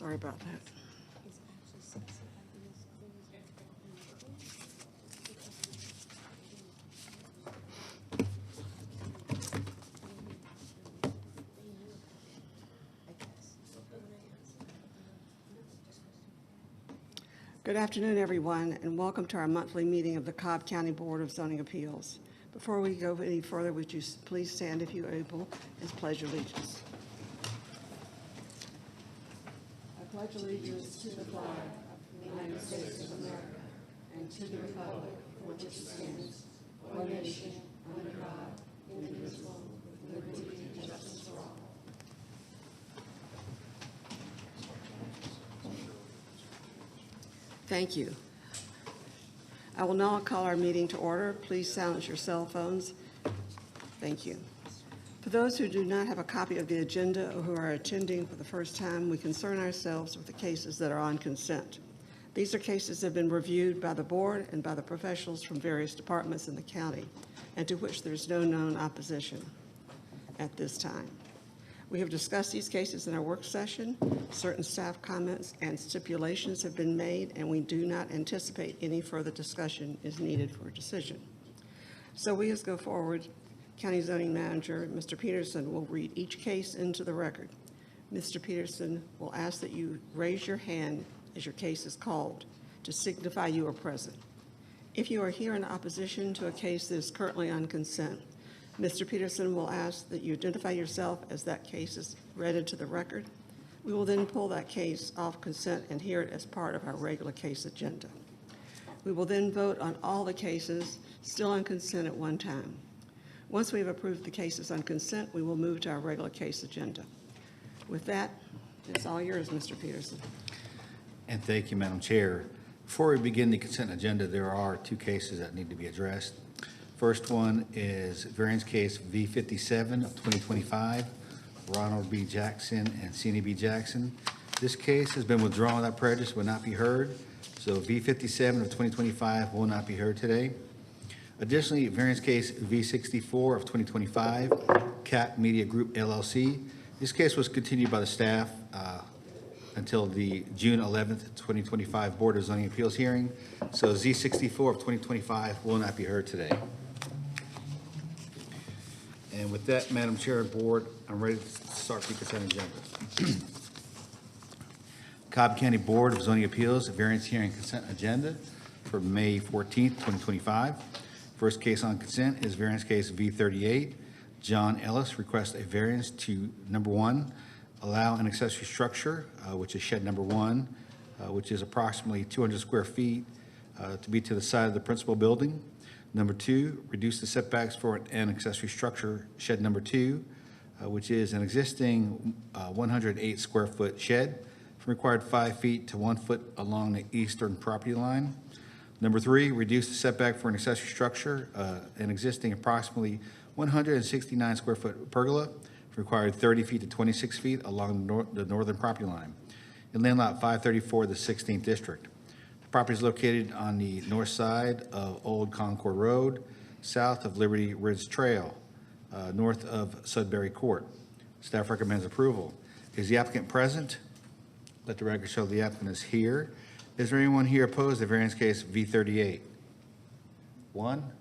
Sorry about that. Good afternoon, everyone, and welcome to our monthly meeting of the Cobb County Board of Zoning Appeals. Before we go any further, would you please stand if you're able and pledge allegiance. I pledge allegiance to the flag of the United States of America and to the republic for which it stands, one nation, under God, indivisible, with liberty and justice for all. Thank you. I will now call our meeting to order. Please silence your cell phones. Thank you. For those who do not have a copy of the agenda or who are attending for the first time, we concern ourselves with the cases that are on consent. These are cases that have been reviewed by the board and by the professionals from various departments in the county, and to which there is no known opposition at this time. We have discussed these cases in our work session. Certain staff comments and stipulations have been made, and we do not anticipate any further discussion is needed for a decision. So we just go forward. County Zoning Manager, Mr. Peterson, will read each case into the record. Mr. Peterson will ask that you raise your hand as your case is called to signify you are present. If you are here in opposition to a case that is currently on consent, Mr. Peterson will ask that you identify yourself as that case is read into the record. We will then pull that case off consent and hear it as part of our regular case agenda. We will then vote on all the cases still on consent at one time. Once we have approved the cases on consent, we will move to our regular case agenda. With that, it's all yours, Mr. Peterson. And thank you, Madam Chair. Before we begin the consent agenda, there are two cases that need to be addressed. First one is variance case V57 of 2025, Ronald B. Jackson and Cena B. Jackson. This case has been withdrawn without prejudice, will not be heard. So V57 of 2025 will not be heard today. Additionally, variance case V64 of 2025, CAT Media Group LLC. This case was continued by the staff until the June 11th, 2025 Board of Zoning Appeals hearing. So Z64 of 2025 will not be heard today. And with that, Madam Chair and Board, I'm ready to start the consent agenda. Cobb County Board of Zoning Appeals, variance hearing consent agenda for May 14th, 2025. First case on consent is variance case V38. John Ellis requests a variance to number 1, allow an accessory structure, which is shed number 1, which is approximately 200 square feet, to be to the side of the principal building. Number 2, reduce the setbacks for an accessory structure, shed number 2, which is an existing 108 square foot shed from required 5 feet to 1 foot along the eastern property line. Number 3, reduce the setback for an accessory structure, an existing approximately 169 square foot pergola from required 30 feet to 26 feet along the northern property line in land lot 534, the 16th district. Property is located on the north side of Old Concord Road, south of Liberty Ridge Trail, north of Sudbury Court. Staff recommends approval. Is the applicant present? Let the record show the applicant is here. Is there anyone here opposed to variance case V38? One?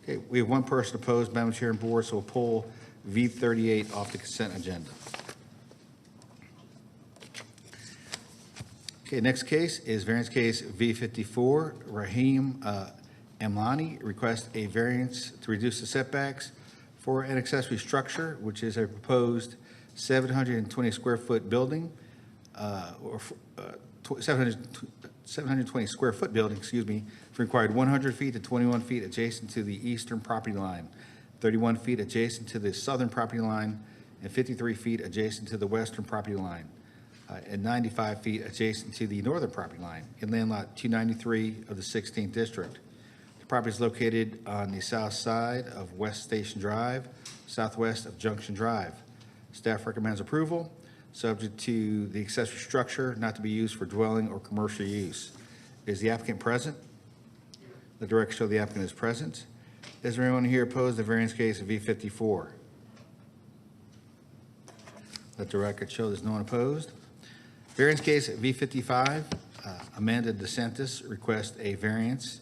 Okay, we have one person opposed, Madam Chair and Board, so we'll pull V38 off the consent agenda. Okay, next case is variance case V54. Rahim Amlani requests a variance to reduce the setbacks for an accessory structure, which is a proposed 720 square foot building, 720 square foot building, excuse me, required 100 feet to 21 feet adjacent to the eastern property line, 31 feet adjacent to the southern property line, and 53 feet adjacent to the western property line. And 95 feet adjacent to the northern property line in land lot 293 of the 16th district. The property is located on the south side of West Station Drive, southwest of Junction Drive. Staff recommends approval, subject to the accessory structure not to be used for dwelling or commercial use. Is the applicant present? The director show the applicant is present. Is there anyone here opposed to variance case of V54? Let the record show there's no one opposed. Variance case V55, Amanda DeSantis requests a variance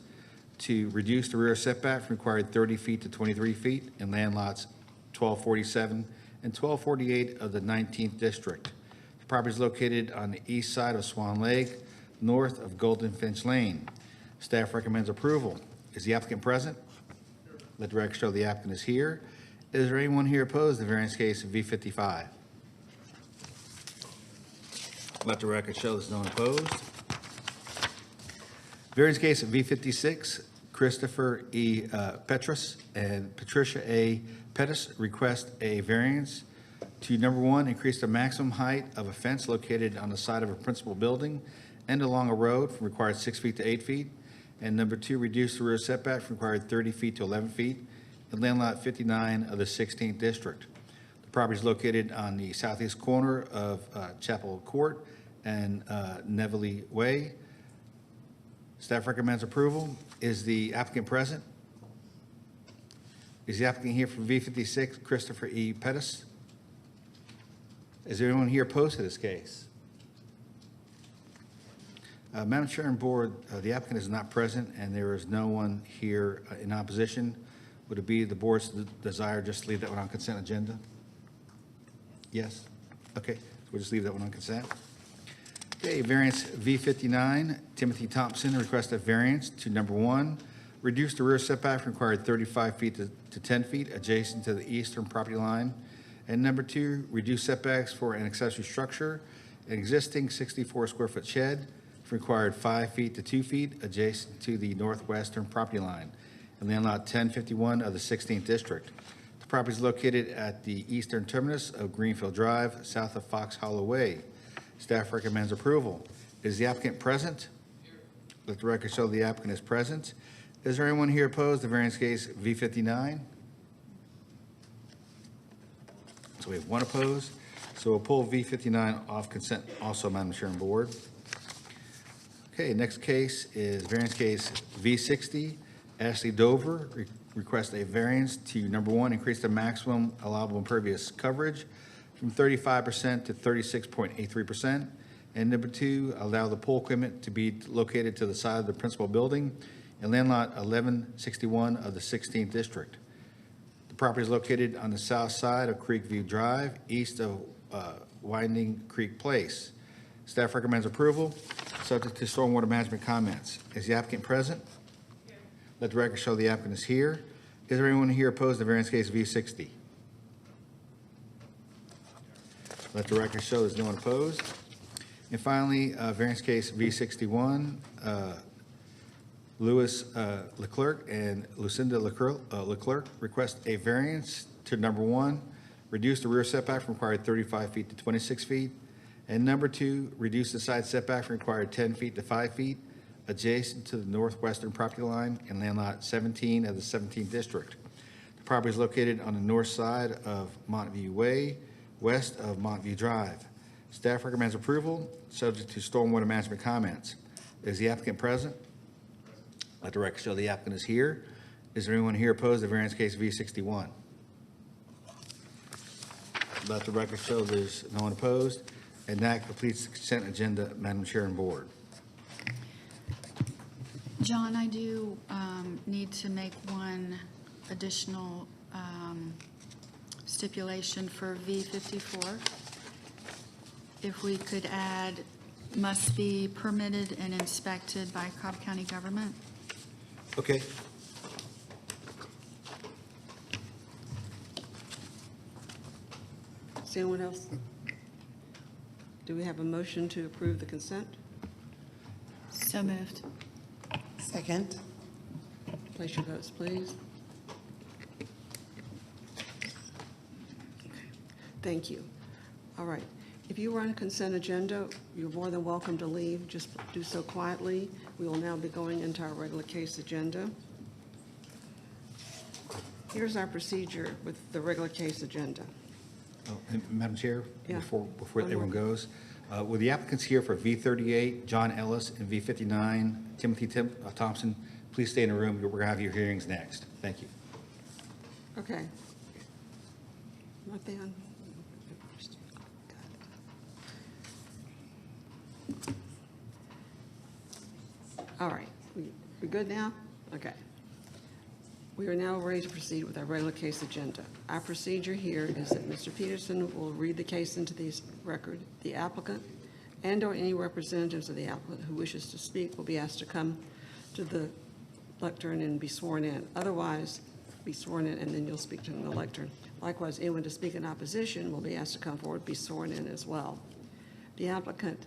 to reduce the rear setback from required 30 feet to 23 feet in land lots 1247 and 1248 of the 19th District. The property is located on the east side of Swan Lake, north of Golden Finch Lane. Staff recommends approval. Is the applicant present? Let the record show the applicant is here. Is there anyone here opposed to the variance case V55? Let the record show there's no one opposed. Variance case V56, Christopher E. Petrus and Patricia A. Pettis request a variance to, number one, increase the maximum height of a fence located on the side of a principal building and along a road from required 6 feet to 8 feet. And number two, reduce the rear setback from required 30 feet to 11 feet in land lot 59 of the 16th District. The property is located on the southeast corner of Chapel Court and Neville Way. Staff recommends approval. Is the applicant present? Is the applicant here for V56, Christopher E. Pettis? Is there anyone here opposed to this case? Madam Chair and Board, the applicant is not present, and there is no one here in opposition. Would it be the board's desire just to leave that one on consent agenda? Yes? Okay, so we'll just leave that one on consent. Okay, variance V59, Timothy Thompson requests a variance to, number one, reduce the rear setback from required 35 feet to 10 feet adjacent to the eastern property line. And number two, reduce setbacks for an accessory structure, an existing 64 square foot shed from required 5 feet to 2 feet adjacent to the northwestern property line in land lot 1051 of the 16th District. The property is located at the eastern terminus of Greenfield Drive, south of Fox Hollow Way. Staff recommends approval. Is the applicant present? Let the record show the applicant is present. Is there anyone here opposed to variance case V59? So we have one opposed. So we'll pull V59 off consent also, Madam Chair and Board. Okay, next case is variance case V60. Ashley Dover requests a variance to, number one, increase the maximum allowable impervious coverage from 35% to 36.83%. And number two, allow the pool equipment to be located to the side of the principal building in land lot 1161 of the 16th District. The property is located on the south side of Creekview Drive, east of Winding Creek Place. Staff recommends approval, subject to stormwater management comments. Is the applicant present? Here. Let the record show the applicant is here. Is there anyone here opposed to variance case V60? Let the record show there's no one opposed. And finally, variance case V61, Louis Leclerc and Lucinda Leclerc request a variance to, number one, reduce the rear setback from required 35 feet to 26 feet. And number two, reduce the side setback from required 10 feet to 5 feet adjacent to the northwestern property line in land lot 17 of the 17th District. The property is located on the north side of Montview Way, west of Montview Drive. Staff recommends approval, subject to stormwater management comments. Is the applicant present? Let the record show the applicant is here. Is there anyone here opposed to variance case V61? Let the record show there's no one opposed. And that completes the consent agenda, Madam Chair and Board. John, I do need to make one additional stipulation for V54. If we could add, must be permitted and inspected by Cobb County government. Okay. Is anyone else? Do we have a motion to approve the consent? So moved. Second. Place your votes, please. Thank you. All right. If you were on a consent agenda, you're more than welcome to leave. Just do so quietly. We will now be going into our regular case agenda. Here's our procedure with the regular case agenda. Oh, and Madam Chair, Yeah. before One everyone more. goes, will the applicants here for V38, John Ellis, and V59, Timothy Thompson, please stay in the room. We're going to have your hearings next. Thank you. Okay. Not they on? All right, we good now? Okay. We are now ready to proceed with our regular case agenda. Our procedure here is that Mr. Peterson will read the case into the record. The applicant and/or any representatives of the applicant who wishes to speak will be asked to come to the lectern and be sworn in. Otherwise, be sworn in, and then you'll speak to the lectern. Likewise, anyone to speak in opposition will be asked to come forward, be sworn in as well. The applicant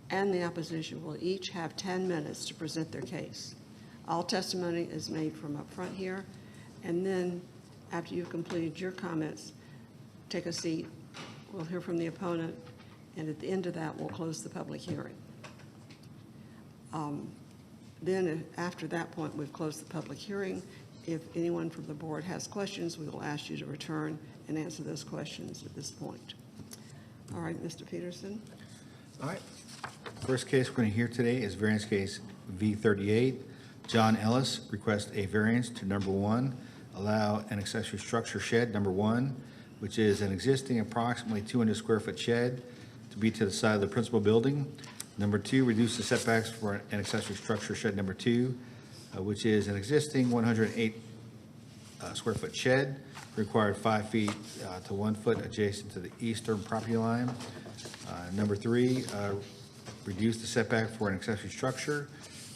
and the opposition will each have 10 minutes to present their case. All testimony is made from up front here, and then after you've completed your comments, take a seat. We'll hear from the opponent, and at the end of that, we'll close the public hearing. Then after that point, we've closed the public hearing. If anyone from the board has questions, we will ask you to return and answer those questions at this point. All right, Mr. Peterson. All right. First case we're going to hear today is variance case V38. John Ellis requests a variance to number 1, allow an accessory structure shed, number 1, which is an existing approximately 200 square foot shed to be to the side of the principal building. Number 2, reduce the setbacks for an accessory structure shed number 2, which is an existing 108 square foot shed, required 5 feet to 1 foot adjacent to the eastern property line. Number 3, reduce the setback for an accessory structure,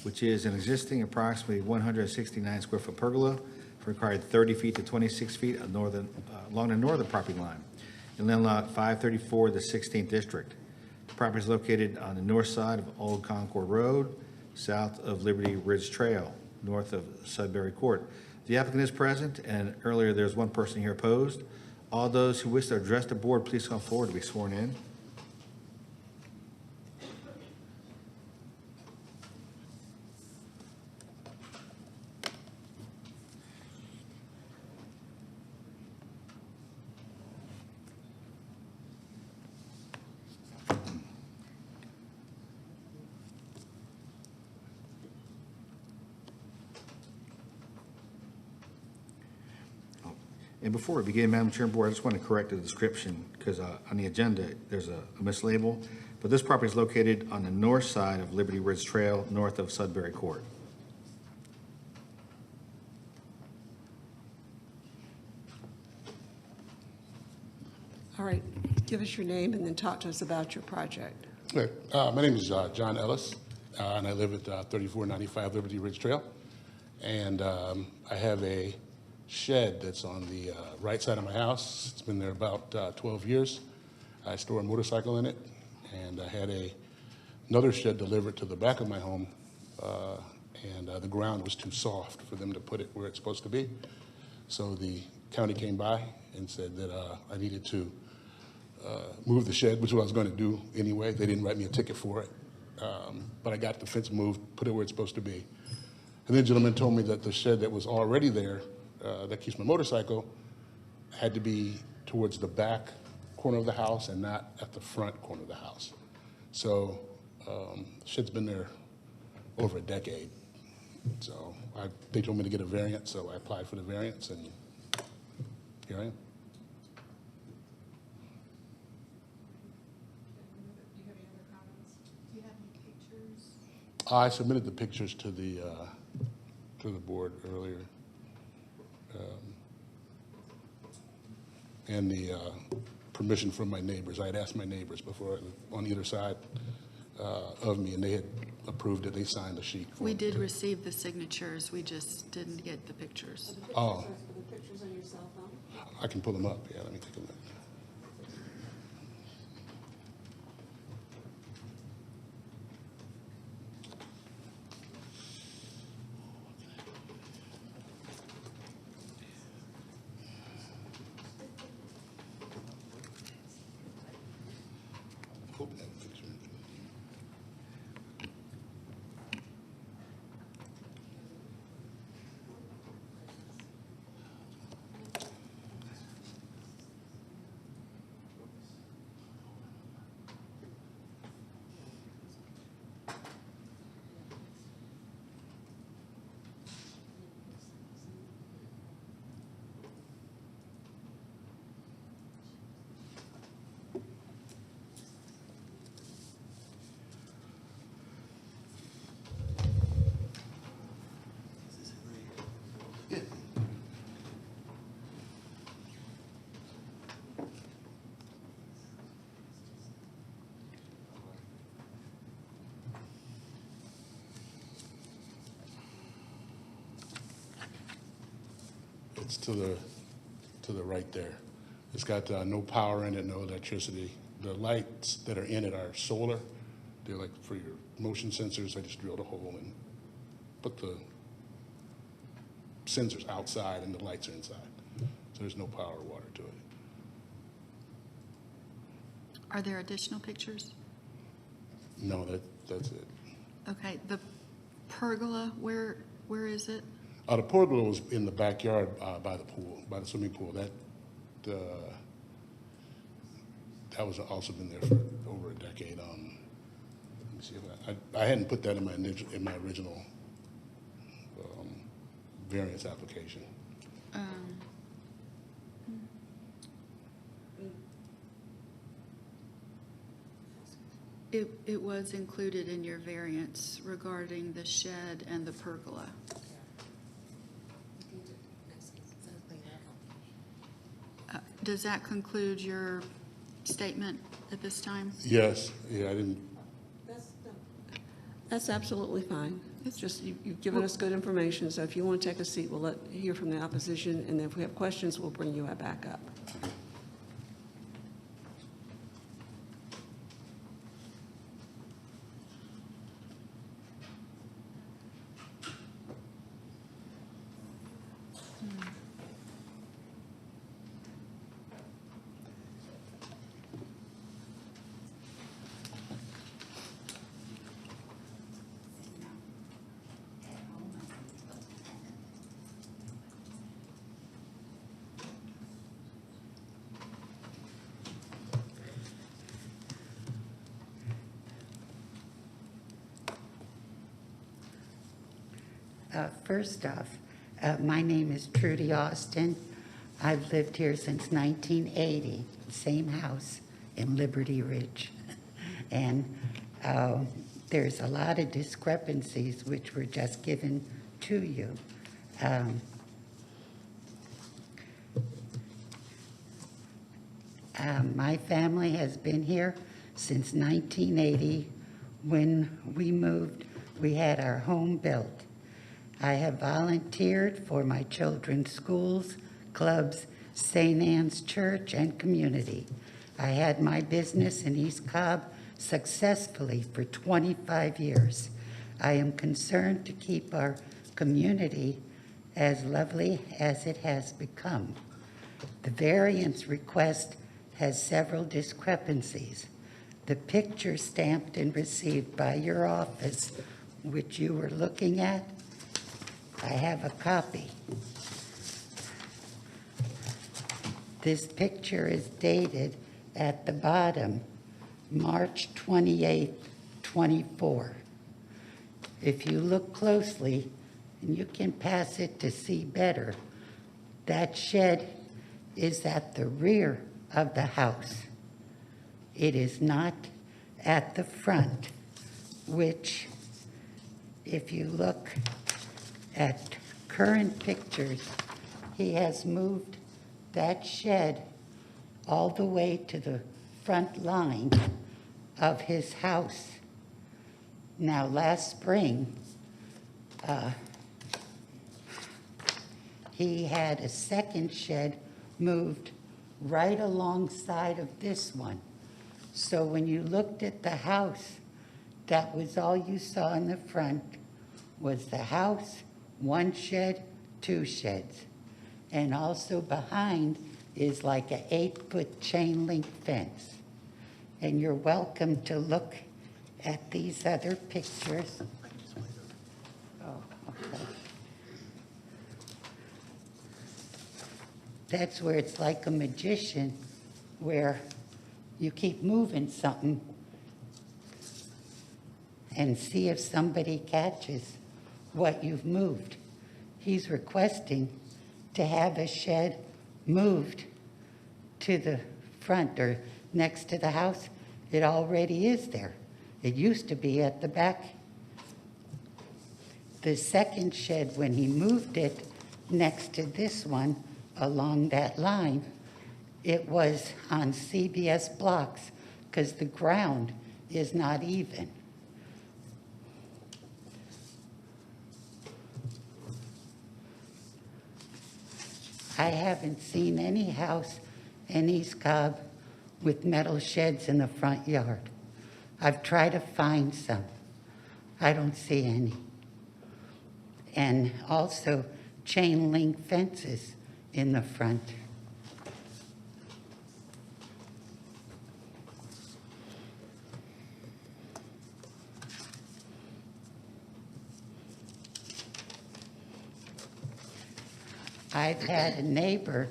which is an existing approximately 169 square foot pergola, required 30 feet to 26 feet along the northern property line in land lot 534, the 16th district. The property is located on the north side of Old Concord Road, south of Liberty Ridge Trail, north of Sudbury Court. The applicant is present, and earlier there's one person here opposed. All those who wish to address the board, please come forward to be sworn in. And before we begin, Madam Chair and Board, I just want to correct the description because on the agenda, there's a mislabel. But this property is located on the north side of Liberty Ridge Trail, north of Sudbury Court. All right, give us your name and then talk to us about your project. Hey, my name is John Ellis, and I live at 3495 Liberty Ridge Trail. And I have a shed that's on the right side of my house. It's been there about 12 years. I store a motorcycle in it, and I had another shed delivered to the back of my home, and the ground was too soft for them to put it where it's supposed to be. So the county came by and said that I needed to move the shed, which is what I was going to do anyway. They didn't write me a ticket for it, but I got the fence moved, put it where it's supposed to be. And then the gentleman told me that the shed that was already there that keeps my motorcycle had to be towards the back corner of the house and not at the front corner of the house. So the shed's been there over a decade. So they told me to get a variance, so I applied for the variance, and here I am. I submitted the pictures to the board earlier, and the permission from my neighbors. I had asked my neighbors before on either side of me, and they had approved it. They signed the sheet. We did receive the signatures, we just didn't get the pictures. Oh, The pictures on your cell phone? I can pull them up. Yeah, let me take a look. Open that picture. It's to the right there. It's got no power in it, no electricity. The lights that are in it are solar. They're like for your motion sensors. I just drilled a hole and put the sensors outside and the lights are inside. So there's no power or water to it. Are there additional pictures? No, that's it. Okay, the pergola, where is it? The pergola was in the backyard by the pool, by the swimming pool. That was also been there for over a decade. Let me see if I hadn't put that in my original variance application. It was included in your variance regarding the shed and the pergola. Does that conclude your statement at this time? Yes, yeah, I didn't. That's absolutely fine. It's just, you've given us good information, so if you want to take a seat, we'll hear from the opposition, and if we have questions, we'll bring you back up. First off, my name is Trudy Austin. I've lived here since 1980, same house in Liberty Ridge. And there's a lot of discrepancies which were just given to you. My family has been here since 1980. When we moved, we had our home built. I have volunteered for my children's schools, clubs, St. Anne's Church, and community. I had my business in East Cobb successfully for 25 years. I am concerned to keep our community as lovely as it has become. The variance request has several discrepancies. The picture stamped and received by your office, which you were looking at, I have a copy. This picture is dated at the bottom, March 28, 24. If you look closely, and you can pass it to see better, that shed is at the rear of the house. It is not at the front, which, if you look at current pictures, he has moved that shed all the way to the front line of his house. Now, last spring, he had a second shed moved right alongside of this one. So when you looked at the house, that was all you saw in the front, was the house, one shed, two sheds. And also behind is like an 8-foot chain link fence. And you're welcome to look at these other pictures. Oh, okay. That's where it's like a magician, where you keep moving something and see if somebody catches what you've moved. He's requesting to have a shed moved to the front or next to the house. It already is there. It used to be at the back. The second shed, when he moved it next to this one along that line, it was on CBS blocks because the ground is not even. I haven't seen any house in East Cobb with metal sheds in the front yard. I've tried to find some. I don't see any. And also chain link fences in the front. I've had a neighbor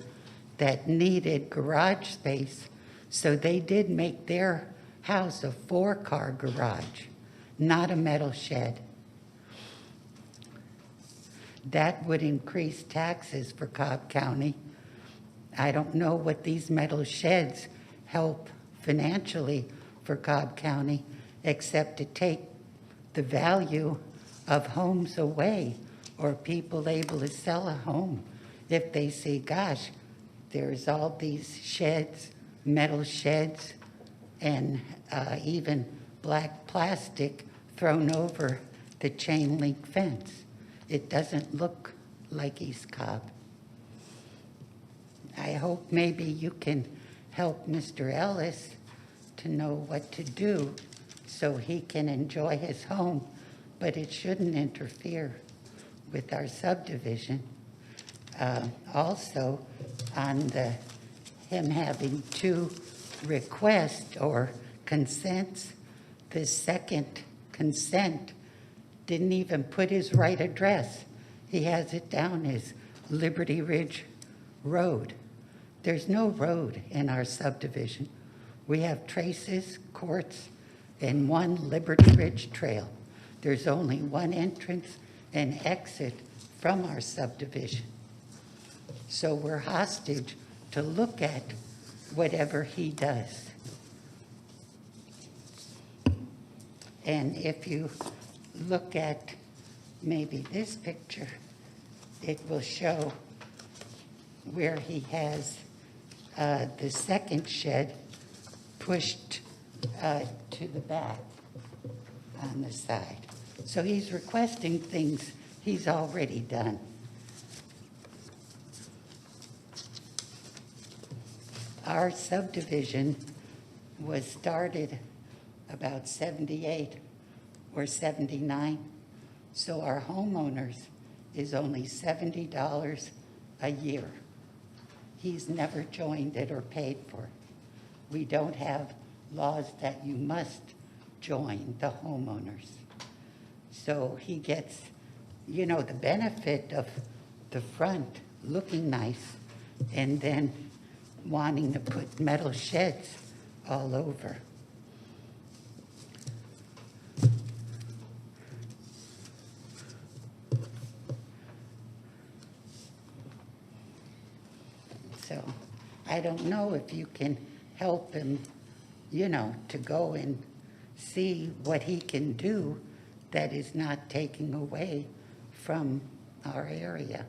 that needed garage space, so they did make their house a 4-car garage, not a metal shed. That would increase taxes for Cobb County. I don't know what these metal sheds help financially for Cobb County, except to take the value of homes away, or people able to sell a home if they see, gosh, there's all these sheds, metal sheds, and even black plastic thrown over the chain link fence. It doesn't look like East Cobb. I hope maybe you can help Mr. Ellis to know what to do so he can enjoy his home, but it shouldn't interfere with our subdivision. Also, on him having 2 requests or consents, the second consent didn't even put his right address. He has it down as Liberty Ridge Road. There's no road in our subdivision. We have traces, courts, and 1 Liberty Ridge Trail. There's only 1 entrance and exit from our subdivision. So we're hostage to look at whatever he does. And if you look at maybe this picture, it will show where he has the second shed pushed to the back on the side. So he's requesting things he's already done. Our subdivision was started about 78 or 79, so our homeowners is only $70 a year. He's never joined it or paid for it. We don't have laws that you must join the homeowners. So he gets, you know, the benefit of the front looking nice and then wanting to put metal sheds all over. So I don't know if you can help him, you know, to go and see what he can do that is not taking away from our area.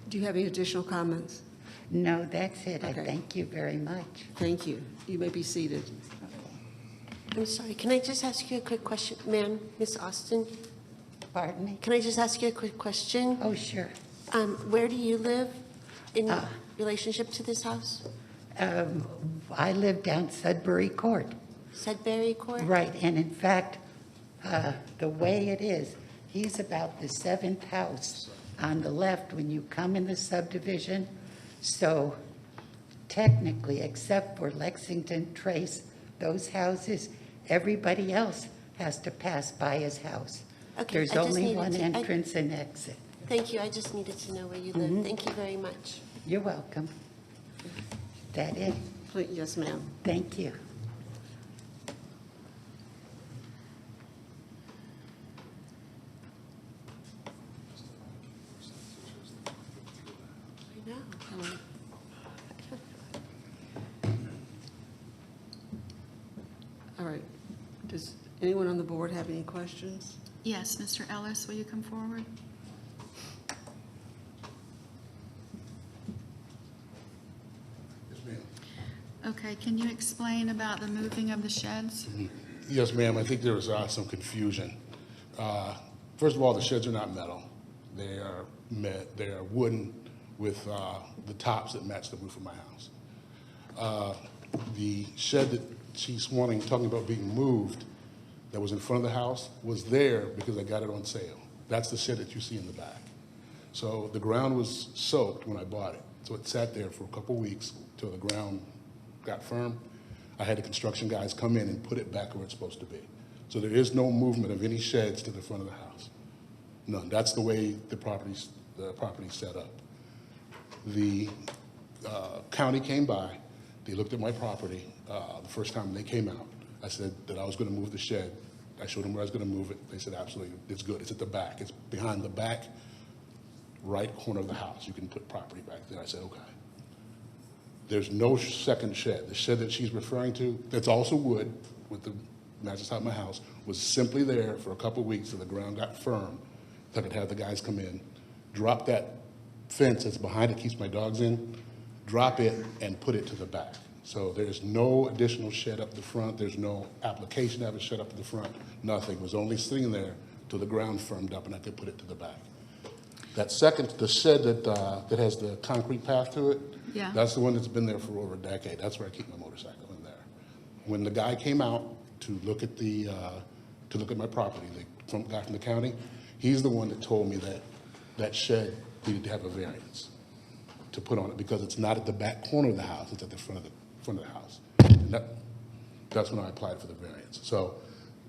Do you have any additional comments? No, that's it. I Okay. thank you very much. Thank you. You may be seated. I'm sorry, can I just ask you a quick question, ma'am, Miss Austin? Pardon me? Can I just ask you a quick question? Oh, sure. Where do you live in Ah. relationship to this house? I live down Sudbury Court. Sudbury Court? Right, and in fact, the way it is, he's about the 7th house on the left when you come in the subdivision. So technically, except for Lexington, Trace, those houses, everybody else has to pass by his house. Okay, There's I just only needed one to- entrance and exit. Thank you, I just needed to know where you live. Thank you very much. You're welcome. That it? Please, yes, ma'am. Thank you. I know. All right. Does anyone on the board have any questions? Yes, Mr. Ellis, will you come forward? Yes, ma'am. Okay, can you explain about the moving of the sheds? Yes, ma'am. I think there was some confusion. First of all, the sheds are not metal. They are They're wooden with the tops that match the roof of my house. The shed that she's talking about being moved, that was in front of the house, was there because I got it on sale. That's the shed that you see in the back. So the ground was soaked when I bought it. So it sat there for a couple weeks till the ground got firm. I had the construction guys come in and put it back where it's supposed to be. So there is no movement of any sheds to the front of the house. None. That's the way the property's set up. The county came by. They looked at my property the first time they came out. I said that I was going to move the shed. I showed them where I was going to move it. They said, absolutely, it's good. It's at the back. It's behind the back right corner of the house. You can put property back there. I said, okay. There's no second shed. The shed that she's referring to, that's also wood with the mattress out of my house, was simply there for a couple of weeks till the ground got firm. So I could have the guys come in, drop that fence that's behind it, keeps my dogs in, drop it and put it to the back. So there's no additional shed up the front. There's no application to have a shed up to the front. Nothing. It was only sitting there till the ground firmed up and I could put it to the back. That second, the shed that has the concrete path to it, Yeah. that's the one that's been there for over a decade. That's where I keep my motorcycle in there. When the guy came out to look at my property, the guy from the county, he's the one that told me that that shed needed to have a variance to put on it because it's not at the back corner of the house, it's at the front of the house. And that's when I applied for the variance. So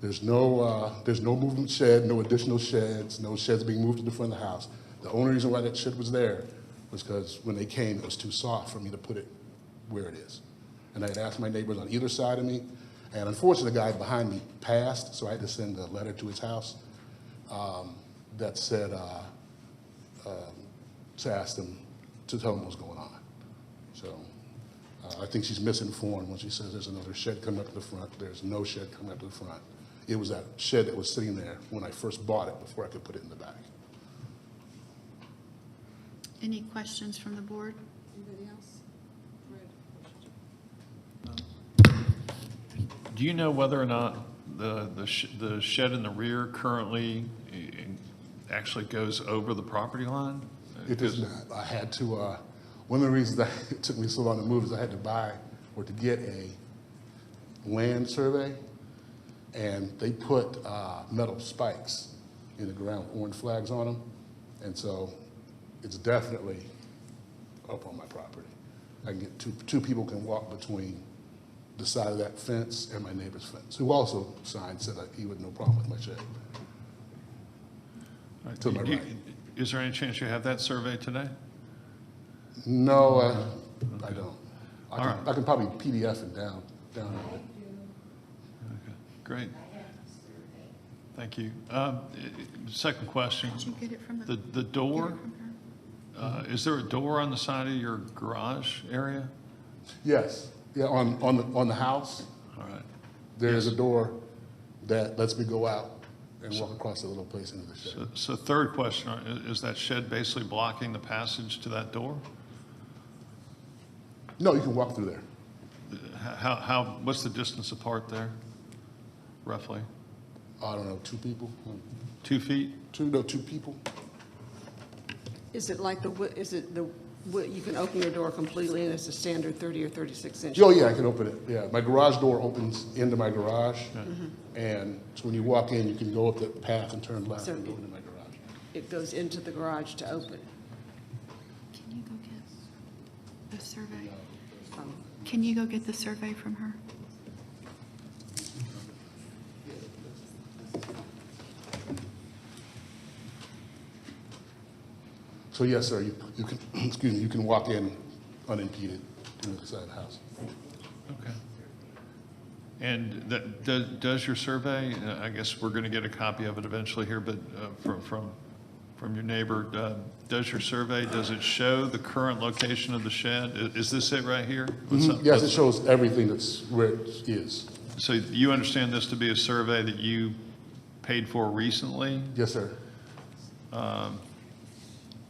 there's no movement shed, no additional sheds, no sheds being moved to the front of the house. The only reason why that shed was there was because when they came, it was too soft for me to put it where it is. And I had asked my neighbors on either side of me, and unfortunately the guy behind me passed, so I had to send a letter to his house that said, to ask them to tell them what's going on. So I think she's misinformed when she says there's another shed coming up to the front. There's no shed coming up to the front. It was that shed that was sitting there when I first bought it before I could put it in the back. Any questions from the board? Anybody else? Do you know whether or not the shed in the rear currently actually goes over the property line? It does not. I had to, one of the reasons that it took me so long to move is I had to buy or to get a land survey, and they put metal spikes in the ground, orange flags on them, and so it's definitely up on my property. I can get two people can walk between the side of that fence and my neighbor's fence, who also signed, said that he would no problem with my shed. To my right. Is there any chance you have that survey today? No, I don't. All right. I can probably PDF it down on it. Okay, great. Thank you. Second question. Did you get it from the? The door, get it from her? is there a door on the side of your garage area? Yes, yeah, on the house, All right. there is a door that lets me go out and walk across the little place into the shed. So third question, is that shed basically blocking the passage to that door? No, you can walk through there. What's the distance apart there, roughly? I don't know, 2 people? 2 feet? Two people? Is it like you can open your door completely and it's a standard 30 or 36 inch? Oh, yeah, I can open it, yeah. My garage door opens into my garage, and so when you walk in, you can go up the path and turn left So and go into my garage. It goes into the garage to open. Can you go get the survey? Can you go get the survey from her? So yes, sir, you can, excuse me, you can walk in unimpeded to the side of the house. Okay. And does your survey, I guess we're going to get a copy of it eventually here, but from your neighbor, does your survey, does it show the current location of the shed? Is this it right here? Yes, it shows everything that's where it is. So you understand this to be a survey that you paid for recently? Yes, sir.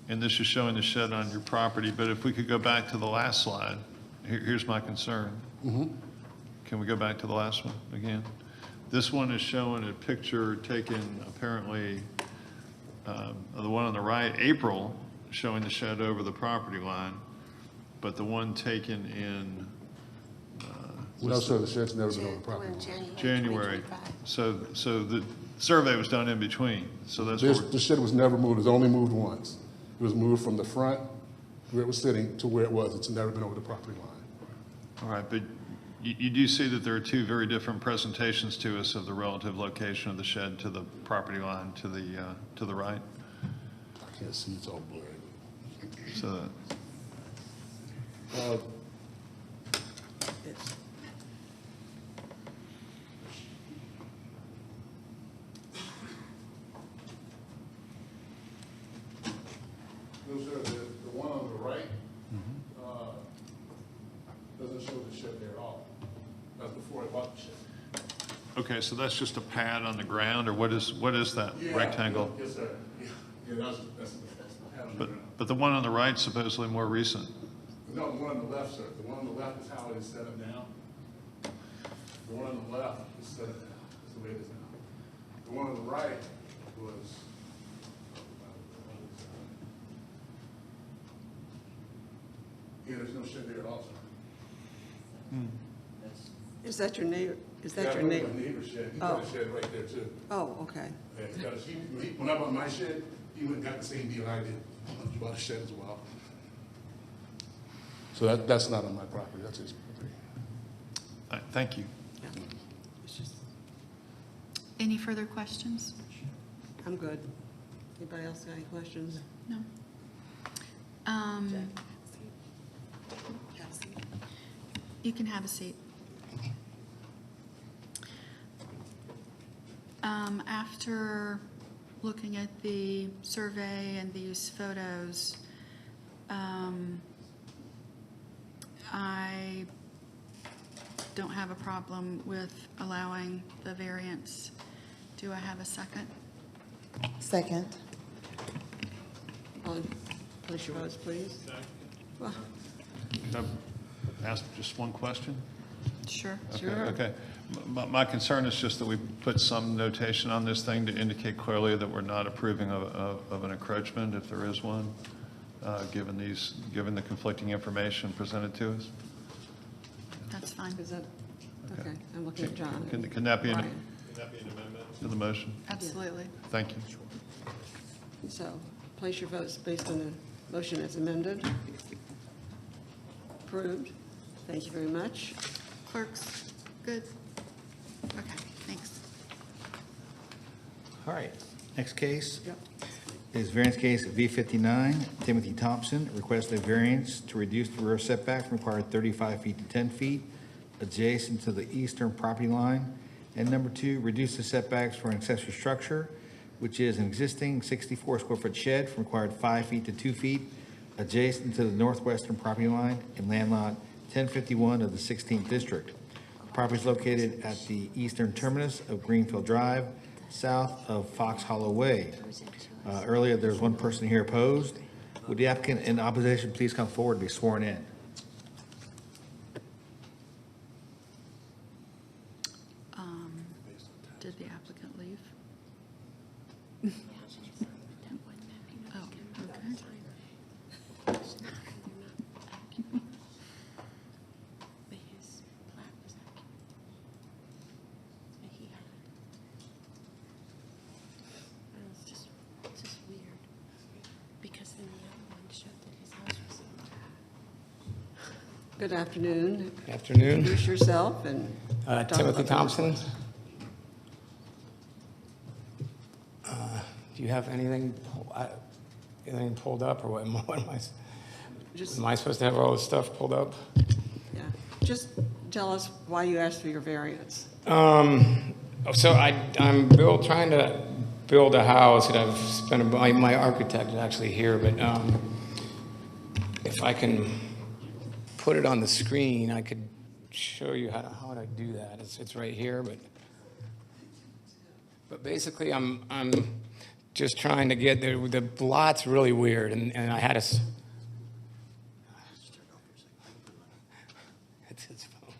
And this is showing the shed on your property, but if we could go back to the last slide, here's my concern. Can we go back to the last one again? This one is showing a picture taken apparently the one on the right, April, showing the shed over the property line, but the one taken in No, sir, the shed's never been over the We're property in line. January. 2025. So the survey was done in between, so that's what The shed was never moved, it was only moved once. It was moved from the front, where it was sitting, to where it was. It's never been over the property line. all right, but you do see that there are two very different presentations to us of the relative location of the shed to the property line to the right. I can't see, it's all blurry. So It's- No, sir, the one on the right, doesn't show the shed there at all. That's before I bought the shed. okay, so that's just a pad on the ground, or what is that rectangle? Yes, sir. Yeah, that's the pad on the But ground. but the one on the right supposedly more recent. No, the one on the left, sir. The one on the left is how it is set up now. The one on the left is set up now. That's the way it is now. The one on the right was. Yeah, there's no shed there at all, sir. Is that your neighbor? Is that Yeah, your my neighbor? neighbor's shed. He got a shed right there too. Oh, okay. Yeah, he got a, when I bought my shed, he went and got the same deal I did. He bought a shed as well. So that's not on my property, that's his property. Thank you. Yeah. It's just, Any further questions? I'm good. Anybody else got any questions? No? You can have a seat. After looking at the survey and these photos, I don't have a problem with allowing the variance. Do I have a second? Second. Place your votes, please. Well, Can I ask just one question? Sure. Okay, Sure. okay. My concern is just that we put some notation on this thing to indicate clearly that we're not approving of an encroachment, if there is one, given the conflicting information presented to us. That's fine. is that, okay, I'm looking at John. Can that be an Brian. amendment to the motion? Absolutely. Thank you. So, place your votes based on the motion as amended. Approved. Thank you very much. Clerks, good? Okay, thanks. All right, next case Yep. is variance case V59, Timothy Thompson, requests a variance to reduce the rear setback from required 35 feet to 10 feet adjacent to the eastern property line. And number two, reduce the setbacks for an accessory structure, which is an existing 64 square foot shed from required 5 feet to 2 feet adjacent to the northwestern property line in land lot 1051 of the 16th district. The property is located at the eastern terminus of Greenfield Drive, south of Fox Hollow Way. Earlier, there was one person here opposed. Would the applicant in opposition please come forward and be sworn in? Did the applicant leave? Oh, okay. But his plat was accurate. But he had it. And it's just weird. Because then the other one showed that his house was in Good afternoon. Afternoon. Introduce yourself and. talk Timothy about the Thompson. report. Do you have anything pulled up, or what Just, am I supposed to have all this stuff pulled up? yeah, just tell us why you asked for your variance. So I'm trying to build a house that I've spent, my architect is actually here, but if I can put it on the screen, I could show you how to do that. It's right here, but basically I'm just trying to get there. The lot's really weird, and I had it's his phone.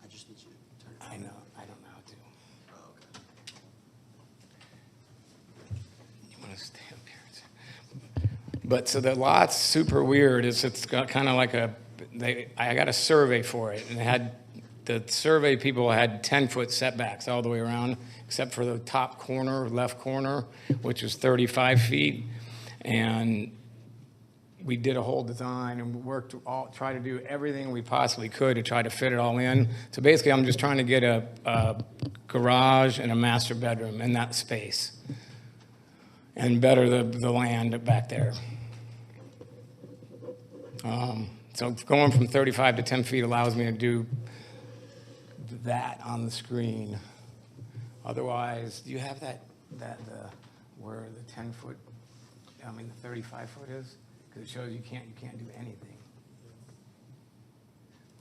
I just need you to turn it I don't know how to. on. Oh, okay. You want to stay up here. But so the lot's super weird. It's got kind of like I got a survey for it, and the survey people had 10-foot setbacks all the way around, except for the top corner, left corner, which was 35 feet. And we did a whole design and try to do everything we possibly could to try to fit it all in. So basically, I'm just trying to get a garage and a master bedroom in that space and better the land back there. So going from 35 to 10 feet allows me to do that on the screen. Otherwise, do you have that where the 10-foot, the 35-foot is? Because it shows you can't do anything.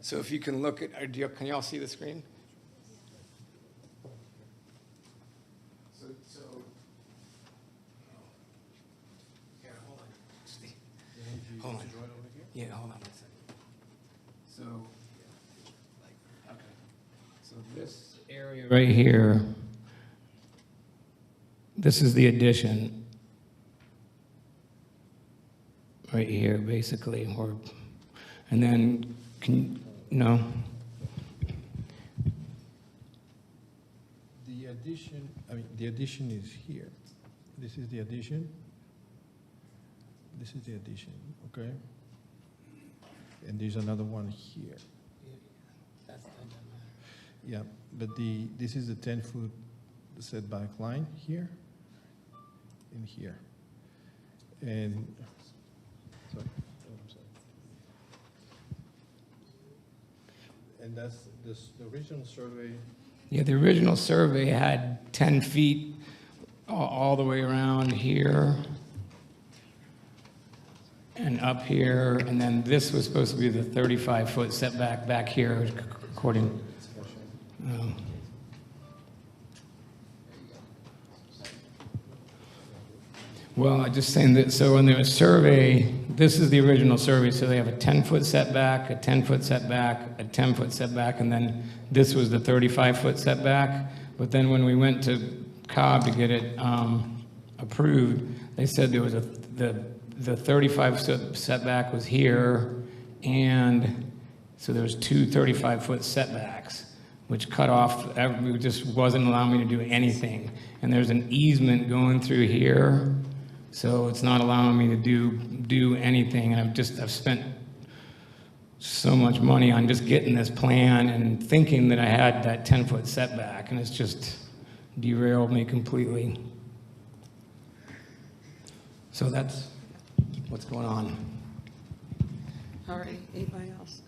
So if you can look at, can y'all see the screen? So here, hold on. Steve. Hold on. Yeah, hold on one second. So, okay. So this area right here, this is the addition. Right here, basically, and then, no? The addition is here. This is the addition. This is the addition, okay? And there's another one here. Yeah, but this is the 10-foot setback line here and here. And sorry. And that's the original survey. Yeah, the original survey had 10 feet all the way around here and up here, and then this was supposed to be the 35-foot setback back here, according. Well, I'm just saying that, so in the survey, this is the original survey, so they have a 10-foot setback, a 10-foot setback, a 10-foot setback, and then this was the 35-foot setback. But then when we went to Cobb to get it approved, they said there was the 35-foot setback was here, and so there was two 35-foot setbacks, which cut off, it just wasn't allowing me to do anything. And there's an easement going through here, so it's not allowing me to do anything. And I've spent so much money on just getting this plan and thinking that I had that 10-foot setback, and it's just derailed me completely. So that's what's going on. All right, anybody else?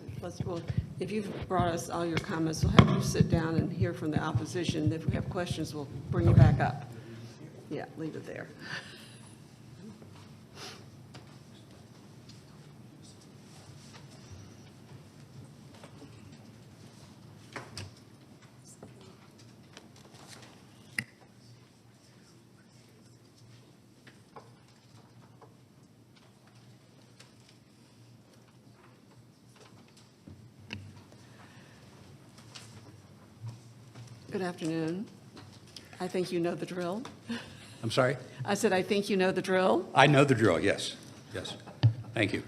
If you've brought us all your comments, we'll have you sit down and hear from the opposition. If we have questions, we'll bring you back up. Yeah, leave it there. Good afternoon. I think you know the drill. I'm sorry? I said, I think you know the drill. I know the drill, yes. Yes. Thank you.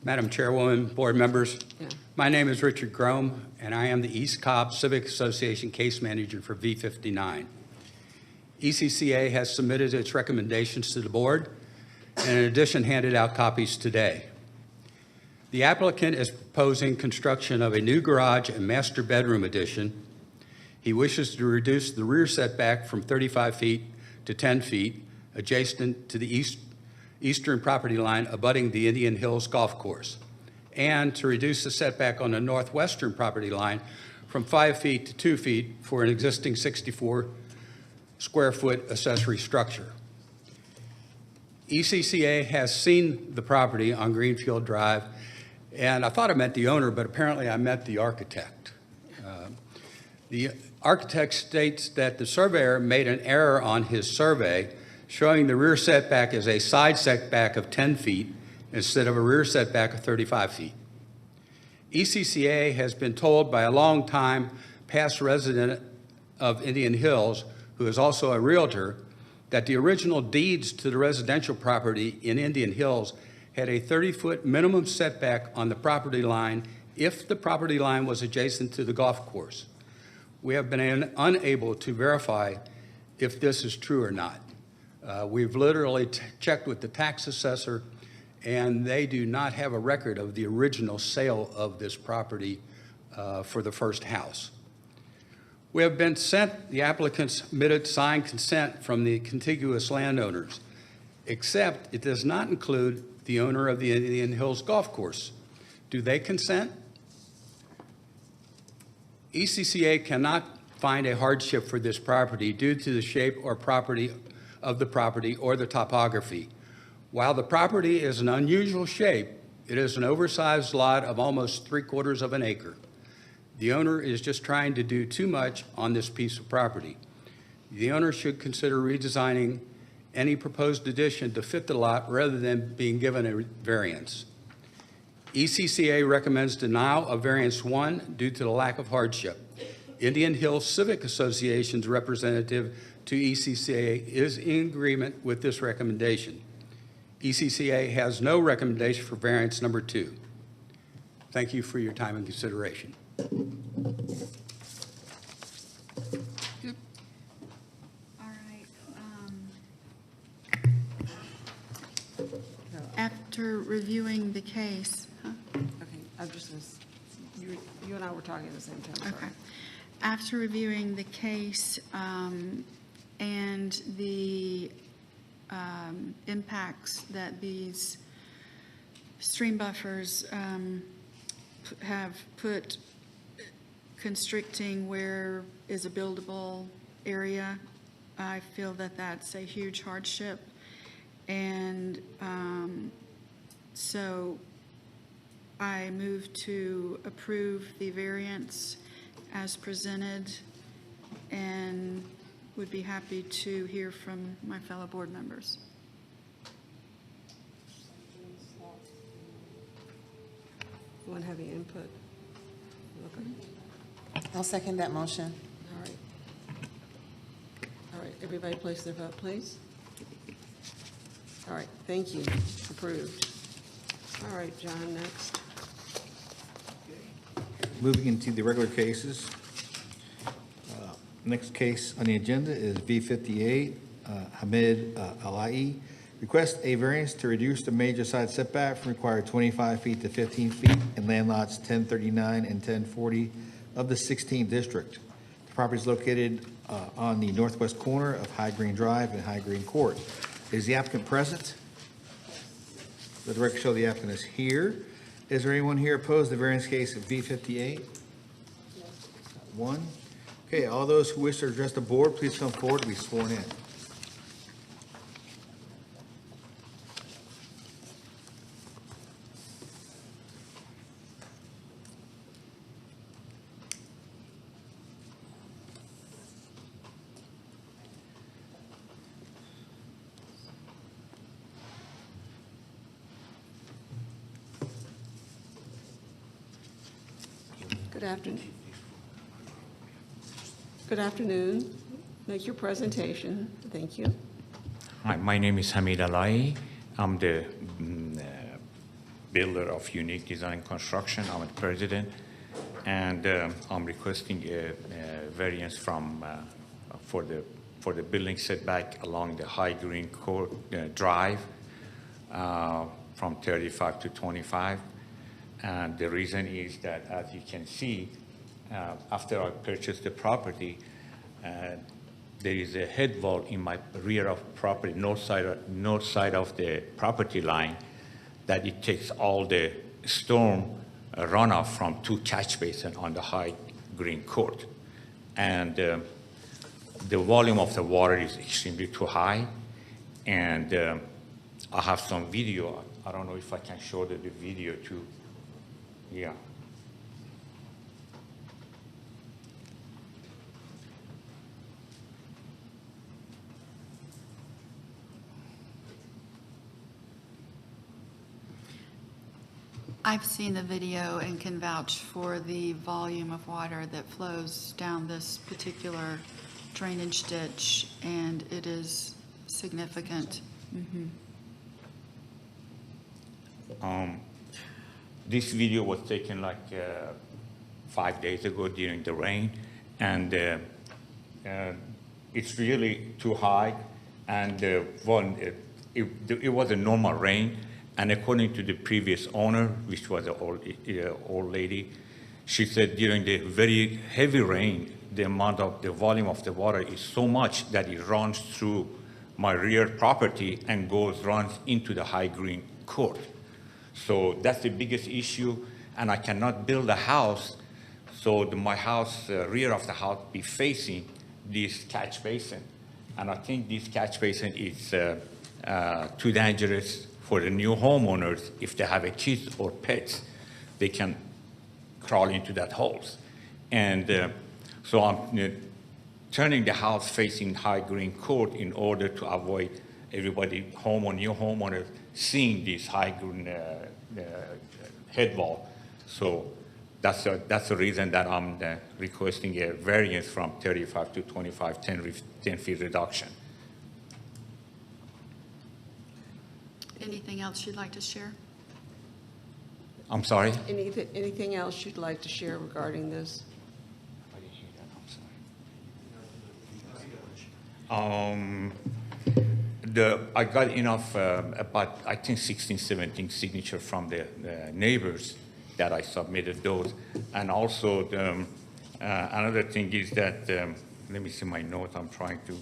Madam Chairwoman, board members, my name is Richard Grome, and I am the East Cobb Civic Association case manager for V59. ECCA has submitted its recommendations to the board, and in addition handed out copies today. The applicant is proposing construction of a new garage and master bedroom addition. He wishes to reduce the rear setback from 35 feet to 10 feet, adjacent to the eastern property line abutting the Indian Hills Golf Course, and to reduce the setback on the northwestern property line from 5 feet to 2 feet for an existing 64 square foot accessory structure. ECCA has seen the property on Greenfield Drive, and I thought I met the owner, but apparently I met the architect. The architect states that the surveyor made an error on his survey, showing the rear setback as a side setback of 10 feet instead of a rear setback of 35 feet. ECCA has been told by a long-time past resident of Indian Hills, who is also a realtor, that the original deeds to the residential property in Indian Hills had a 30-foot minimum setback on the property line if the property line was adjacent to the golf course. We have been unable to verify if this is true or not. We've literally checked with the tax assessor, and they do not have a record of the original sale of this property for the first house. We have been sent the applicant's submitted signed consent from the contiguous landowners, except it does not include the owner of the Indian Hills Golf Course. Do they consent? ECCA cannot find a hardship for this property due to the shape or property of the property or the topography. While the property is an unusual shape, it is an oversized lot of almost 3/4 of an acre. The owner is just trying to do too much on this piece of property. The owner should consider redesigning any proposed addition to fit the lot rather than being given a variance. ECCA recommends denial of variance 1 due to the lack of hardship. Indian Hills Civic Association's representative to ECCA is in agreement with this recommendation. ECCA has no recommendation for variance number 2. Thank you for your time and consideration. All right. After reviewing the case, Okay, I'm just going to, you and I were talking at the same time, sorry. okay. After reviewing the case and the impacts that these stream buffers have put constricting where is a buildable area, I feel that that's a huge hardship. And so I move to approve the variance as presented and would be happy to hear from my fellow board members. You want to have any input? Okay. I'll second that motion. All right. All right, everybody place their vote, please. All right, thank you. Approved. All right, John, next. Moving into the regular cases. Next case on the agenda is V58, Hamid Alai. Request a variance to reduce the major side setback from required 25 feet to 15 feet in land lots 1039 and 1040 of the 16th district. The property is located on the northwest corner of High Green Drive and High Green Court. Is the applicant present? Let the record show the applicant is here. Is there anyone here opposed to the variance case of V58? One. Okay, all those who wish to address the board, please come forward to be sworn in. Good afternoon. Good afternoon. Make your presentation. Thank you. Hi, my name is Hamid Alai. I'm the builder of Unique Design Construction. I'm the president, and I'm requesting a variance from for the building setback along the High Green Court Drive from 35 to 25. And the reason is that, as you can see, after I purchased the property, there is a head wall in my rear of property, north side of the property line, that it takes all the storm runoff from 2 catch basins on the High Green Court. And the volume of the water is extremely too high. And I have some video. I don't know if I can show the video too. Yeah. I've seen the video and can vouch for the volume of water that flows down this particular drainage ditch, and it is significant. This video was taken like 5 days ago during the rain, and it's really too high, and it was a normal rain, and according to the previous owner, which was an old lady, she said during the very heavy rain, the volume of the water is so much that it runs through my rear property and runs into the high green court. So that's the biggest issue, and I cannot build a house, so my house, rear of the house, be facing this catch basin. And I think this catch basin is too dangerous for the new homeowners. If they have a kids or pets, they can crawl into that holes. And so I'm turning the house facing high green court in order to avoid everybody, new homeowners, seeing this high green head wall. So that's the reason that I'm requesting a variance from 35 to 25, 10 feet reduction. Anything else you'd like to share? I'm sorry? Anything else you'd like to share regarding this? I didn't hear that, I'm sorry. I got enough, about, I think, 16, 17 signatures from the neighbors that I submitted those. And also, another thing is that, let me see my note, I'm trying to,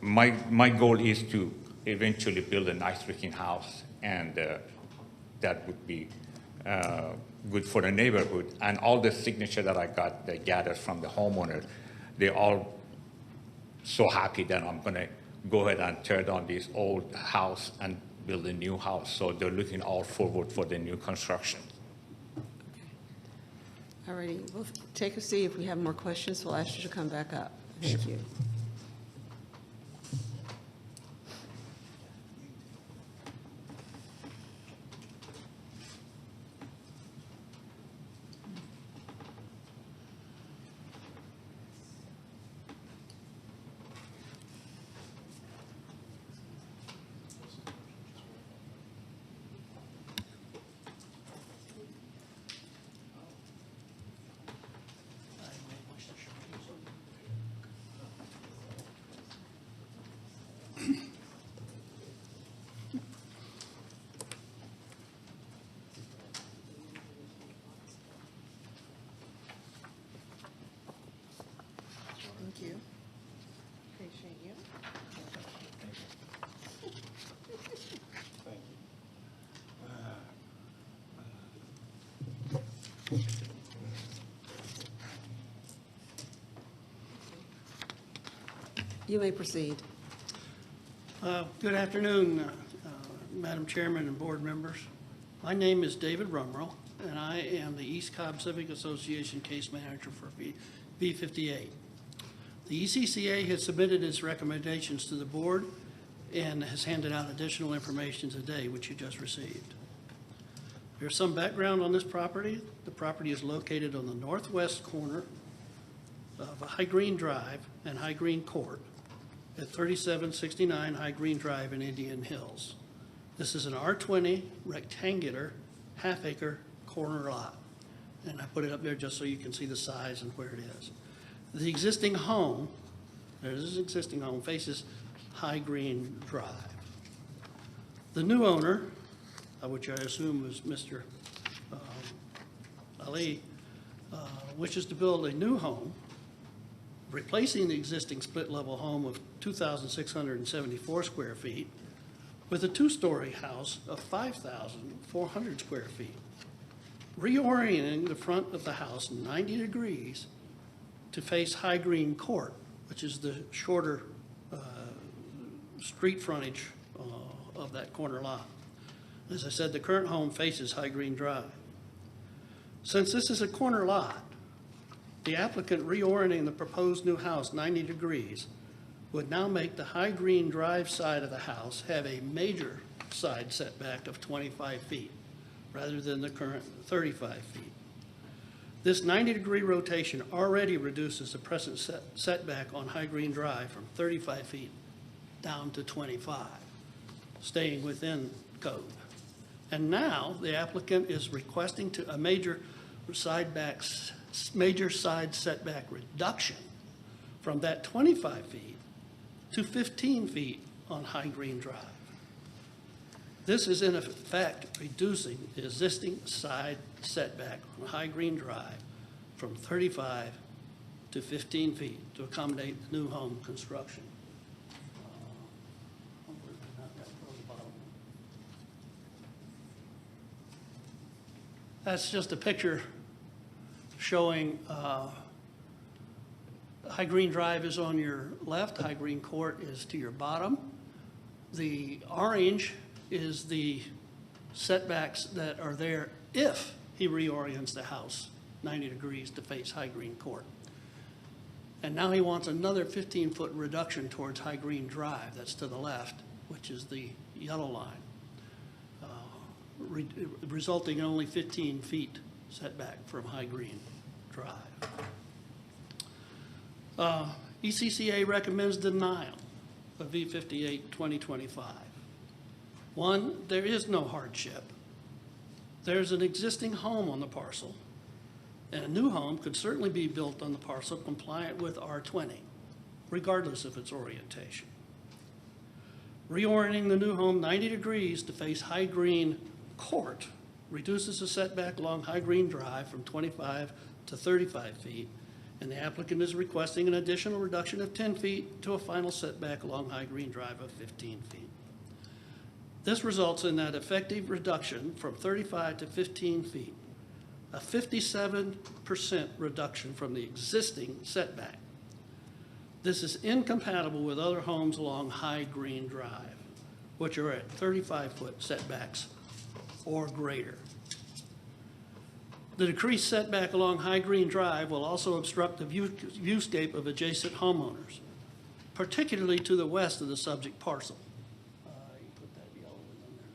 my goal is to eventually build a nice looking house, and that would be good for the neighborhood. And all the signature that I got gathered from the homeowner, they all so happy that I'm gonna go ahead and tear down this old house and build a new house. So they're looking all forward for the new construction. All righty, we'll take a seat. If we have more questions, we'll ask you to come back up. Thank you. Thank you. Appreciate you. You may proceed. Good afternoon, Madam Chairman and board members. My name is David Rumrell, and I am the East Cobb Civic Association case manager for V58. The ECCA has submitted its recommendations to the board and has handed out additional information today, which you just received. There's some background on this property. The property is located on the northwest corner of High Green Drive and High Green Court at 3769 High Green Drive in Indian Hills. This is an R20 rectangular half-acre corner lot. And I put it up there just so you can see the size and where it is. The existing home, there's an existing home, faces High Green Drive. The new owner, which I assume is Mr. Ali, wishes to build a new home, replacing the existing split-level home of 2,674 square feet with a two-story house of 5,400 square feet, reorienting the front of the house 90 degrees to face High Green Court, which is the shorter street frontage of that corner lot. As I said, the current home faces High Green Drive. Since this is a corner lot, the applicant reorienting the proposed new house 90 degrees would now make the High Green Drive side of the house have a major side setback of 25 feet rather than the current 35 feet. This 90-degree rotation already reduces the present setback on High Green Drive from 35 feet down to 25, staying within code. And now the applicant is requesting a major side setback reduction from that 25 feet to 15 feet on High Green Drive. This is in effect reducing the existing side setback on High Green Drive from 35 to 15 feet to accommodate the new home construction. That's just a picture showing High Green Drive is on your left, High Green Court is to your bottom. The orange is the setbacks that are there if he reorients the house 90 degrees to face High Green Court. And now he wants another 15-foot reduction towards High Green Drive, that's to the left, which is the yellow line, resulting in only 15 feet setback from High Green Drive. ECCA recommends denial of V58 2025. One, there is no hardship. There's an existing home on the parcel, and a new home could certainly be built on the parcel compliant with R20, regardless of its orientation. Reorienting the new home 90 degrees to face High Green Court reduces the setback along High Green Drive from 25 to 35 feet, and the applicant is requesting an additional reduction of 10 feet to a final setback along High Green Drive of 15 feet. This results in that effective reduction from 35 to 15 feet, a 57% reduction from the existing setback. This is incompatible with other homes along High Green Drive, which are at 35-foot setbacks or greater. The decreased setback along High Green Drive will also obstruct the viewscape of adjacent homeowners, particularly to the west of the subject parcel. You put that yellow one in there.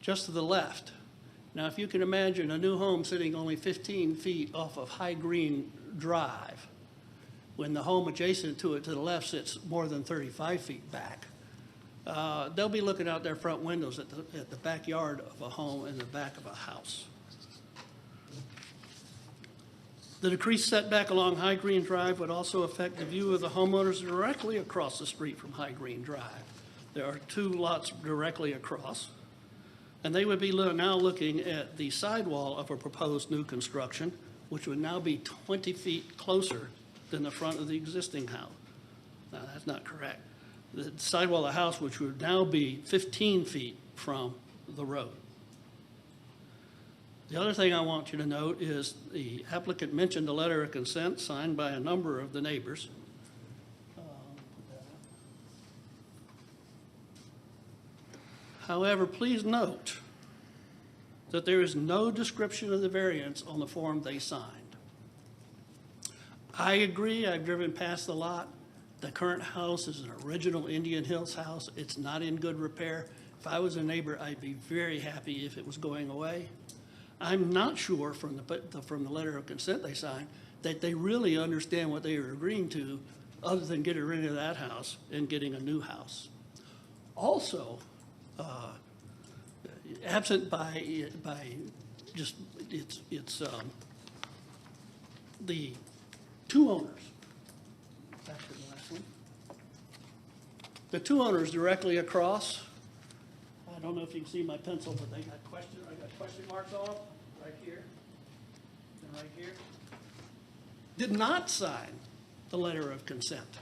Just to the left. Now, if you can imagine a new home sitting only 15 feet off of High Green Drive, when the home adjacent to it to the left sits more than 35 feet back, they'll be looking out their front windows at the backyard of a home in the back of a house. The decreased setback along High Green Drive would also affect the view of the homeowners directly across the street from High Green Drive. There are two lots directly across, and they would be now looking at the sidewall of a proposed new construction, which would now be 20 feet closer than the front of the existing house. Now, that's not correct. The sidewall of the house, which would now be 15 feet from the road. The other thing I want you to note is the applicant mentioned a letter of consent signed by a number of the neighbors. However, please note that there is no description of the variance on the form they signed. I agree, I've driven past the lot. The current house is an original Indian Hills house. It's not in good repair. If I was a neighbor, I'd be very happy if it was going away. I'm not sure from the letter of consent they signed that they really understand what they are agreeing to, other than getting rid of that house and getting a new house. Also, absent by just it's the two owners. Back to the last one. The two owners directly across. I don't know if you can see my pencil, but I got question marks on them right here and right here. Did not sign the letter of consent.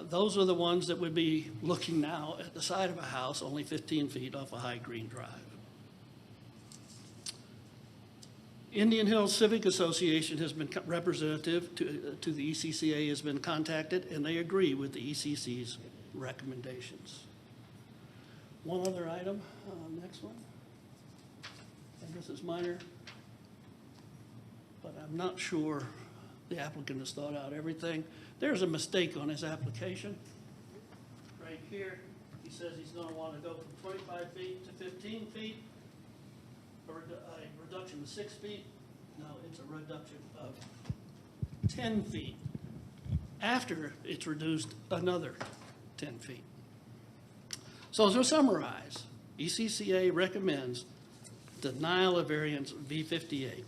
Those are the ones that would be looking now at the side of a house only 15 feet off a High Green Drive. Indian Hills Civic Association has been representative to the ECCA has been contacted, and they agree with the ECC's recommendations. One other item, next one. I guess it's minor, but I'm not sure the applicant has thought out everything. There's a mistake on his application. Right here, he says he's gonna wanna go from 25 feet to 15 feet, a reduction to 6 feet. No, it's a reduction of 10 feet. After it's reduced another 10 feet. So to summarize, ECCA recommends denial of variance V58.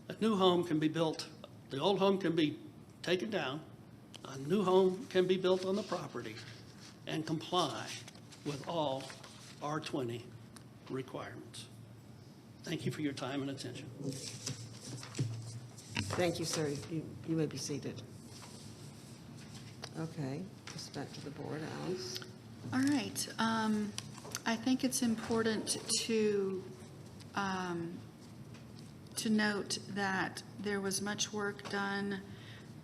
A new home can be built, the old home can be taken down, a new home can be built on the property and comply with all R20 requirements. Thank you for your time and attention. Thank you, sir. You may be seated. Okay, just back to the board. Alice? All right. I think it's important to note that there was much work done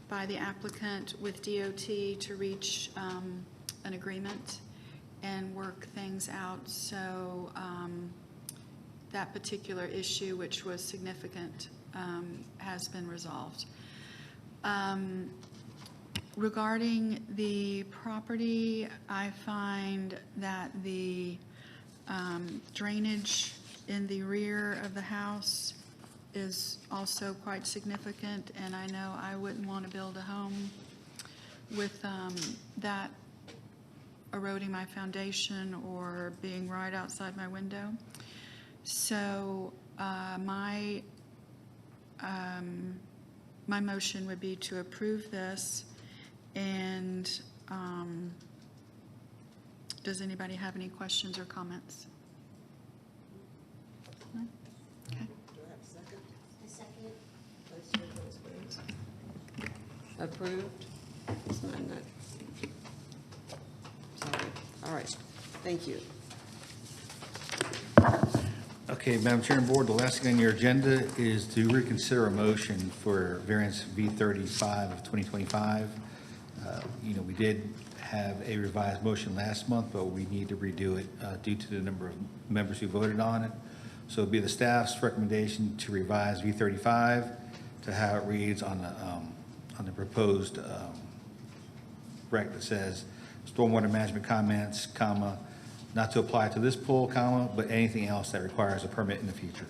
by the applicant with DOT to reach an agreement and work things out. So that particular issue, which was significant, has been resolved. Regarding the property, I find that the drainage in the rear of the house is also quite significant, and I know I wouldn't want to build a home with that eroding my foundation or being right outside my window. So my motion would be to approve this. And does anybody have any questions or comments? No? Okay. Do I have a second? A second. Place your votes, please. Approved? Sign that. Sorry. All right. Thank you. Okay, Madam Chair and Board, the last thing on your agenda is to reconsider a motion for variance V35 of 2025. We did have a revised motion last month, but we need to redo it due to the number of members who voted on it. So it'd be the staff's recommendation to revise V35 to how it reads on the proposed rec that says stormwater management comments, comma, not to apply to this pool, comma, but anything else that requires a permit in the future.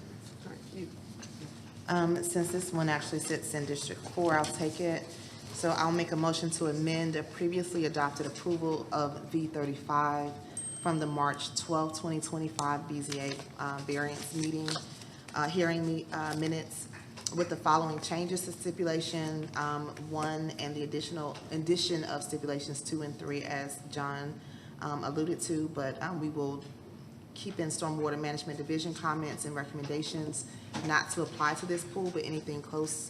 All right. Since this one actually sits in District 4, I'll take it. So I'll make a motion to amend a previously adopted approval of V35 from the March 12, 2025 BZA variance meeting, hearing minutes with the following changes to stipulation 1 and the addition of stipulations 2 and 3 as John alluded to, but we will keep in Stormwater Management Division comments and recommendations not to apply to this pool, but anything close,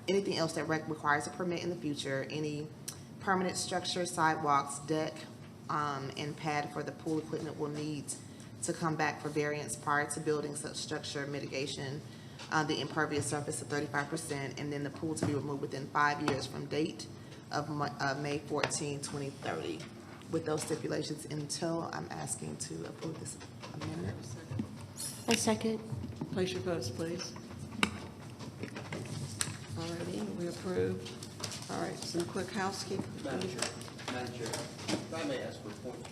anything else that requires a permit in the future, any permanent structure, sidewalks, deck, and pad for the pool equipment will need to come back for variance prior to building such structure mitigation, the impervious surface of 35%, and then the pool to be removed within 5 years from date of May 14, 2030. With those stipulations until I'm asking to approve this amendment. A second. Place your votes, please. All righty, we approve. All right, some quick housekeeping. Madam Chair, if I may ask for a point.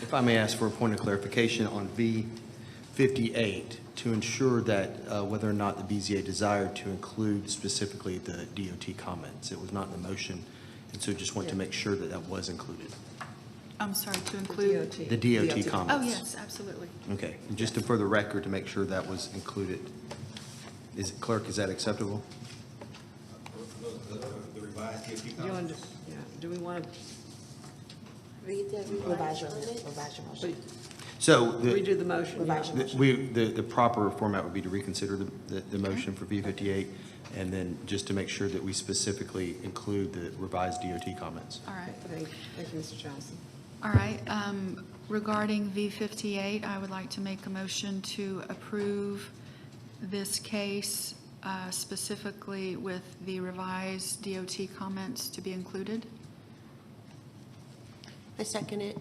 If I may ask for a point of clarification on V58 to ensure that whether or not the BZA desired to include specifically the DOT comments. It was not in the motion, and so just want to make sure that that was included. I'm sorry, to include? The DOT comments. Oh, yes, absolutely. Okay, and just for the record, to make sure that was included. Clerk, is that acceptable? The revised DOT Yeah, comments? do we want to Read the Revise your motion. So redo the motion? Revise your Yeah. the proper format would be to reconsider the motion for V58, and then just to make sure that we specifically include the revised DOT comments. All right. Thank you, Mr. Johnson. All right. Regarding V58, I would like to make a motion to approve this case specifically with the revised DOT comments to be included. I second it.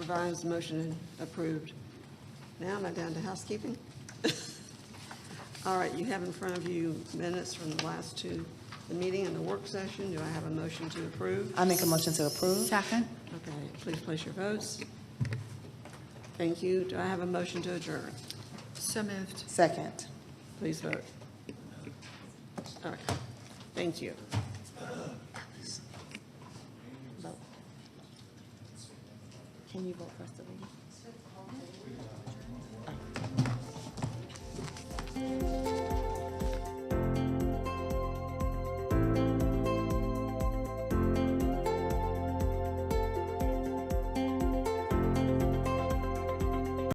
revised motion approved. Now am I down to housekeeping? All right, you have in front of you minutes from the last two, the meeting and the work session. Do I have a motion to approve? I make a motion to approve. Second? Okay, please place your votes. Thank you. Do I have a motion to adjourn? So moved. Second. Please vote. Okay, thank you. Vote. Can you vote first, Elaine?